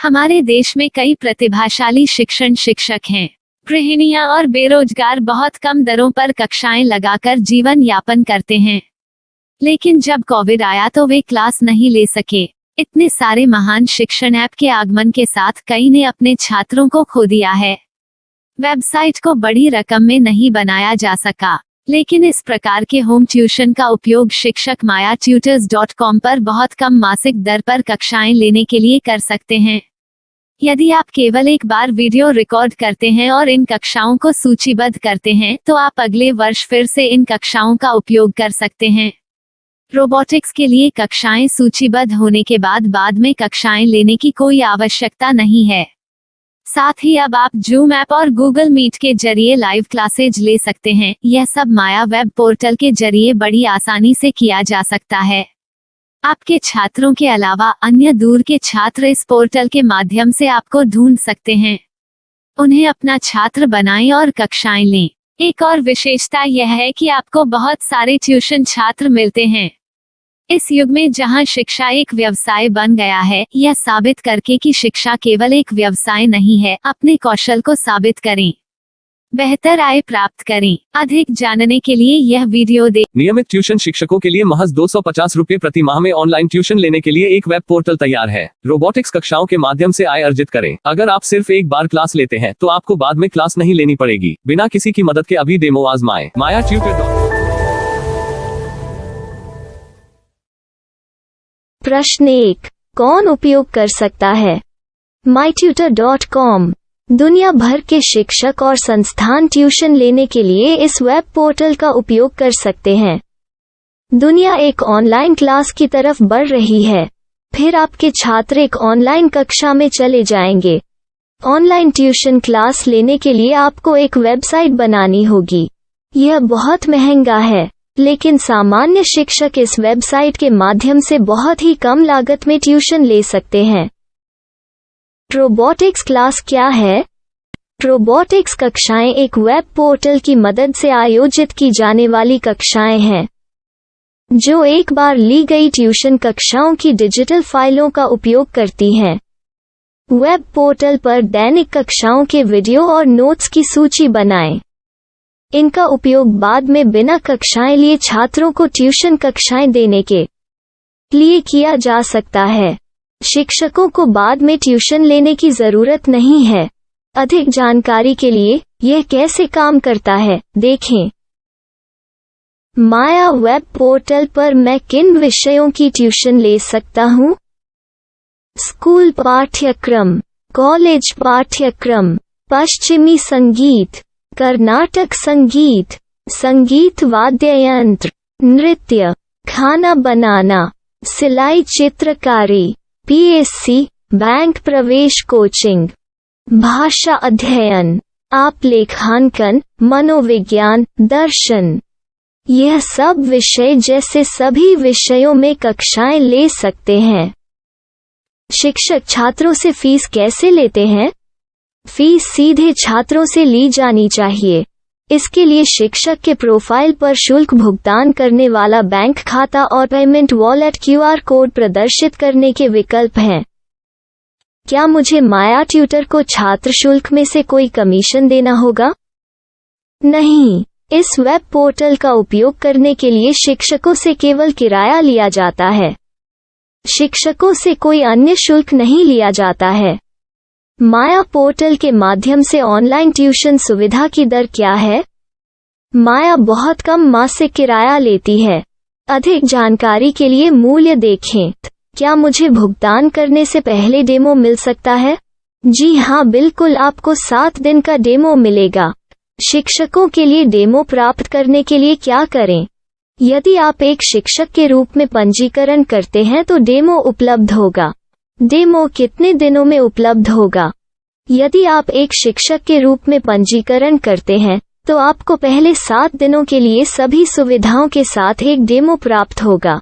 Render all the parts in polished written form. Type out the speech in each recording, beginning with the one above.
हमारे देश में कई प्रतिभाशाली शिक्षण शिक्षक हैं। गृहिणियां और बेरोजगार बहुत कम दरों पर कक्षाएं लगाकर जीवन यापन करते हैं। लेकिन जब कोविड आया तो वे क्लास नहीं ले सके। इतने सारे महान शिक्षण ऐप के आगमन के साथ कई ने अपने छात्रों को खो दिया है। वेबसाइट को बड़ी रकम में नहीं बनाया जा सका, लेकिन इस प्रकार के होम ट्यूशन का उपयोग शिक्षक myatutors.com पर बहुत कम मासिक दर पर कक्षाएं लेने के लिए कर सकते हैं। यदि आप केवल एक बार वीडियो रिकॉर्ड करते हैं और इन कक्षाओं को सूचीबद्ध करते हैं तो आप अगले वर्ष फिर से इन कक्षाओं का उपयोग कर सकते हैं। रोबोटिक्स के लिए कक्षाएं सूचीबद्ध होने के बाद में कक्षाएं लेने की कोई आवश्यकता नहीं है। साथ ही अब आप जूम ऐप और गूगल मीट के जरिए लाइव क्लासेज ले सकते हैं। यह सब माया वेब पोर्टल के जरिए बड़ी आसानी से किया जा सकता है। आपके छात्रों के अलावा अन्य दूर के छात्र इस पोर्टल के माध्यम से आपको ढूंढ सकते हैं। उन्हें अपना छात्र बनाएं और कक्षाएं लें। एक और विशेषता यह है कि आपको बहुत सारे ट्यूशन छात्र मिलते हैं। इस युग में जहां शिक्षा एक व्यवसाय बन गया है, यह साबित करके कि शिक्षा केवल एक व्यवसाय नहीं है, अपने कौशल को साबित करें, बेहतर आय प्राप्त करें। अधिक जानने के लिए यह वीडियो देखें। नियमित ट्यूशन शिक्षकों के लिए महज 250 रुपए प्रति माह में ऑनलाइन ट्यूशन लेने के लिए एक वेब पोर्टल तैयार है। रोबोटिक्स कक्षाओं के माध्यम से आय अर्जित करें। अगर आप सिर्फ एक बार क्लास लेते हैं तो आपको बाद में क्लास नहीं लेनी पड़ेगी। बिना किसी की मदद के अभी डेमो आजमाएं। myatutors.com। प्रश्न 1, कौन उपयोग कर सकता है? mytutor.com दुनिया भर के शिक्षक और संस्थान ट्यूशन लेने के लिए इस वेब पोर्टल का उपयोग कर सकते हैं। दुनिया एक ऑनलाइन क्लास की तरफ बढ़ रही है। फिर आपके छात्र एक ऑनलाइन कक्षा में चले जाएंगे। ऑनलाइन ट्यूशन क्लास लेने के लिए आपको एक वेबसाइट बनानी होगी। यह बहुत महंगा है, लेकिन सामान्य शिक्षक इस वेबसाइट के माध्यम से बहुत ही कम लागत में ट्यूशन ले सकते हैं। रोबोटिक्स क्लास क्या है? रोबोटिक्स कक्षाएं एक वेब पोर्टल की मदद से आयोजित की जाने वाली कक्षाएं हैं, जो एक बार ली गई ट्यूशन कक्षाओं की डिजिटल फाइलों का उपयोग करती हैं। वेब पोर्टल पर दैनिक कक्षाओं के वीडियो और नोट्स की सूची बनाएं। इनका उपयोग बाद में बिना कक्षाएं लिए छात्रों को ट्यूशन कक्षाएं देने के लिए किया जा सकता है। शिक्षकों को बाद में ट्यूशन लेने की जरूरत नहीं है। अधिक जानकारी के लिए यह कैसे काम करता है, देखें। माया वेब पोर्टल पर मैं किन विषयों की ट्यूशन ले सकता हूँ? स्कूल पाठ्यक्रम, कॉलेज पाठ्यक्रम, पश्चिमी संगीत, कर्नाटक संगीत, संगीत वाद्य यंत्र, नृत्य, खाना बनाना, सिलाई चित्रकारी, पीएससी, बैंक प्रवेश कोचिंग, भाषा अध्ययन, आप लेखांकन, मनोविज्ञान, दर्शन। यह सब विषय जैसे सभी विषयों में कक्षाएं ले सकते हैं। शिक्षक छात्रों से फीस कैसे लेते हैं? फीस सीधे छात्रों से ली जानी चाहिए। इसके लिए शिक्षक के प्रोफाइल पर शुल्क भुगतान करने वाला बैंक खाता और पेमेंट वॉलेट क्यूआर कोड प्रदर्शित करने के विकल्प हैं। क्या मुझे माया ट्यूटर को छात्र शुल्क में से कोई कमीशन देना होगा? नहीं, इस वेब पोर्टल का उपयोग करने के लिए शिक्षकों से केवल किराया लिया जाता है। शिक्षकों से कोई अन्य शुल्क नहीं लिया जाता है। माया पोर्टल के माध्यम से ऑनलाइन ट्यूशन सुविधा की दर क्या है? माया बहुत कम मासिक किराया लेती है। अधिक जानकारी के लिए मूल्य देखें। क्या मुझे भुगतान करने से पहले डेमो मिल सकता है? जी हाँ, बिल्कुल, आपको 7 दिन का डेमो मिलेगा। शिक्षकों के लिए डेमो प्राप्त करने के लिए क्या करें? यदि आप एक शिक्षक के रूप में पंजीकरण करते हैं तो डेमो उपलब्ध होगा। डेमो कितने दिनों में उपलब्ध होगा? यदि आप एक शिक्षक के रूप में पंजीकरण करते हैं तो आपको पहले 7 दिनों के लिए सभी सुविधाओं के साथ एक डेमो प्राप्त होगा।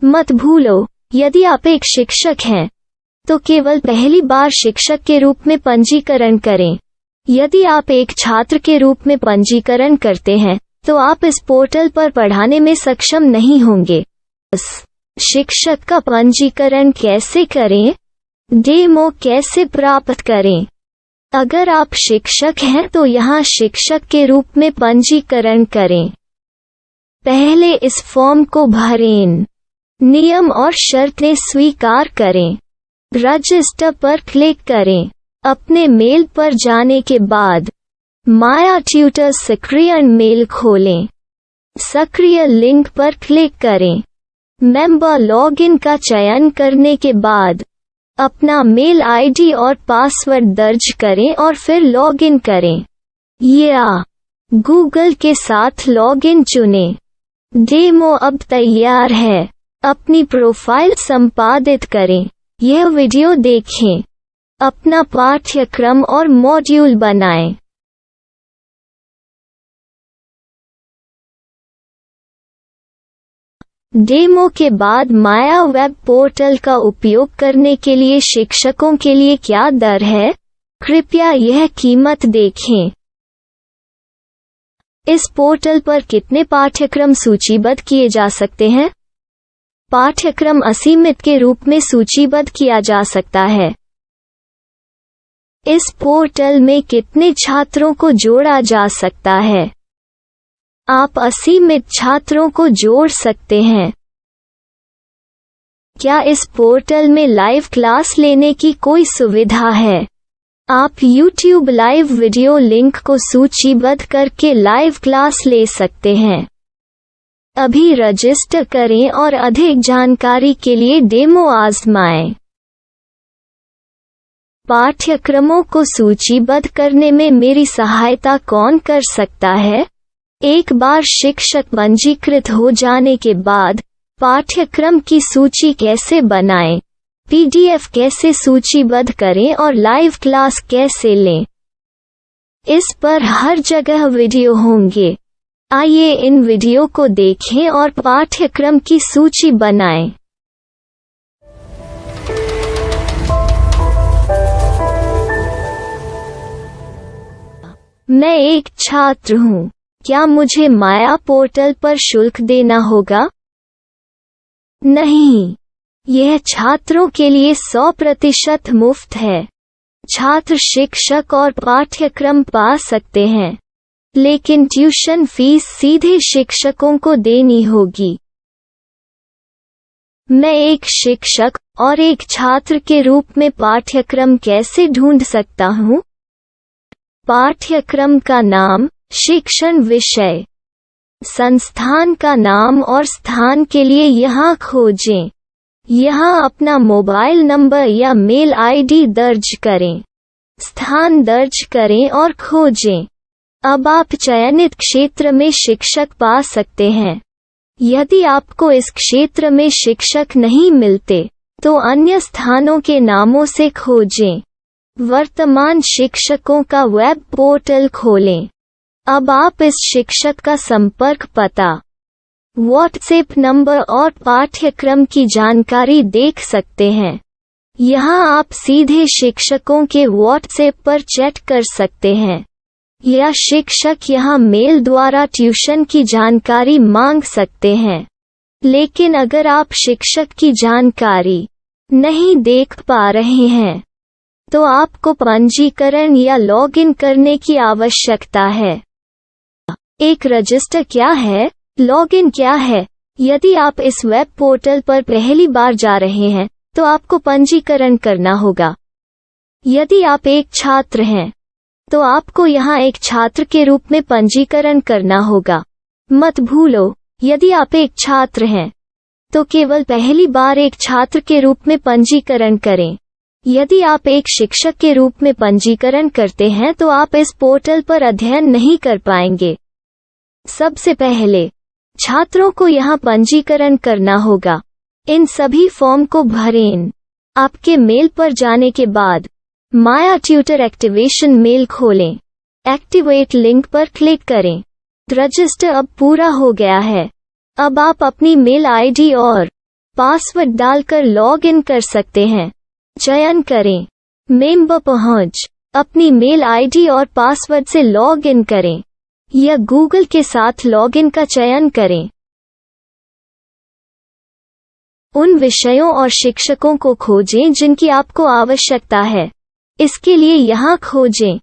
मत भूलो, यदि आप एक शिक्षक हैं तो केवल पहली बार शिक्षक के रूप में पंजीकरण करें। यदि आप एक छात्र के रूप में पंजीकरण करते हैं तो आप इस पोर्टल पर पढ़ाने में सक्षम नहीं होंगे। शिक्षक का पंजीकरण कैसे करें? डेमो कैसे प्राप्त करें? अगर आप शिक्षक हैं तो यहाँ शिक्षक के रूप में पंजीकरण करें। पहले इस फॉर्म को भरें। नियम और शर्तें स्वीकार करें। रजिस्टर पर क्लिक करें। अपने मेल पर जाने के बाद माया ट्यूटर सक्रिय मेल खोलें। सक्रिय लिंक पर क्लिक करें। मेंबर लॉगिन का चयन करने के बाद अपना मेल आईडी और पासवर्ड दर्ज करें और फिर लॉगिन करें या गूगल के साथ लॉगिन चुनें। डेमो अब तैयार है। अपनी प्रोफाइल संपादित करें। यह वीडियो देखें। अपना पाठ्यक्रम और मॉड्यूल बनाएं। डेमो के बाद माया वेब पोर्टल का उपयोग करने के लिए शिक्षकों के लिए क्या दर है? कृपया यह कीमत देखें। इस पोर्टल पर कितने पाठ्यक्रम सूचीबद्ध किए जा सकते हैं? पाठ्यक्रम असीमित के रूप में सूचीबद्ध किया जा सकता है। इस पोर्टल में कितने छात्रों को जोड़ा जा सकता है? आप असीमित छात्रों को जोड़ सकते हैं। क्या इस पोर्टल में लाइव क्लास लेने की कोई सुविधा है? आप YouTube लाइव वीडियो लिंक को सूचीबद्ध करके लाइव क्लास ले सकते हैं। अभी रजिस्टर करें और अधिक जानकारी के लिए डेमो आजमाएं। पाठ्यक्रमों को सूचीबद्ध करने में मेरी सहायता कौन कर सकता है? एक बार शिक्षक पंजीकृत हो जाने के बाद पाठ्यक्रम की सूची कैसे बनाएं? PDF कैसे सूचीबद्ध करें और लाइव क्लास कैसे लें? इस पर हर जगह वीडियो होंगे। आइए इन वीडियो को देखें और पाठ्यक्रम की सूची बनाएं। मैं एक छात्र हूँ। क्या मुझे माया पोर्टल पर शुल्क देना होगा? नहीं, यह छात्रों के लिए 100% मुफ्त है। छात्र शिक्षक और पाठ्यक्रम पा सकते हैं, लेकिन ट्यूशन फीस सीधे शिक्षकों को देनी होगी। मैं एक शिक्षक और एक छात्र के रूप में पाठ्यक्रम कैसे ढूंढ सकता हूँ? पाठ्यक्रम का नाम, शिक्षण विषय, संस्थान का नाम और स्थान के लिए यहाँ खोजें। यहाँ अपना मोबाइल नंबर या मेल आईडी दर्ज करें। स्थान दर्ज करें और खोजें। अब आप चयनित क्षेत्र में शिक्षक पा सकते हैं। यदि आपको इस क्षेत्र में शिक्षक नहीं मिलते, तो अन्य स्थानों के नामों से खोजें। वर्तमान शिक्षकों का वेब पोर्टल खोलें। अब आप इस शिक्षक का संपर्क पता, व्हाट्सएप नंबर और पाठ्यक्रम की जानकारी देख सकते हैं। यहाँ आप सीधे शिक्षकों के व्हाट्सएप पर चैट कर सकते हैं या शिक्षक यहाँ मेल द्वारा ट्यूशन की जानकारी मांग सकते हैं। लेकिन अगर आप शिक्षक की जानकारी नहीं देख पा रहे हैं, तो आपको पंजीकरण या लॉगिन करने की आवश्यकता है। एक रजिस्टर क्या है? लॉगिन क्या है? यदि आप इस वेब पोर्टल पर पहली बार जा रहे हैं, तो आपको पंजीकरण करना होगा। यदि आप एक छात्र हैं, तो आपको यहाँ एक छात्र के रूप में पंजीकरण करना होगा। मत भूलो, यदि आप एक छात्र हैं, तो केवल पहली बार एक छात्र के रूप में पंजीकरण करें। यदि आप एक शिक्षक के रूप में पंजीकरण करते हैं, तो आप इस पोर्टल पर अध्ययन नहीं कर पाएंगे। सबसे पहले छात्रों को यहाँ पंजीकरण करना होगा। इन सभी फॉर्म को भरें। आपके मेल पर जाने के बाद माया ट्यूटर एक्टिवेशन मेल खोलें। एक्टिवेट लिंक पर क्लिक करें। रजिस्टर अब पूरा हो गया है। अब आप अपनी मेल आईडी और पासवर्ड डालकर लॉग इन कर सकते हैं। चयन करें मेंबर पहुंच। अपनी मेल आईडी और पासवर्ड से लॉग इन करें या गूगल के साथ लॉगिन का चयन करें। उन विषयों और शिक्षकों को खोजें जिनकी आपको आवश्यकता है। इसके लिए यहाँ खोजें।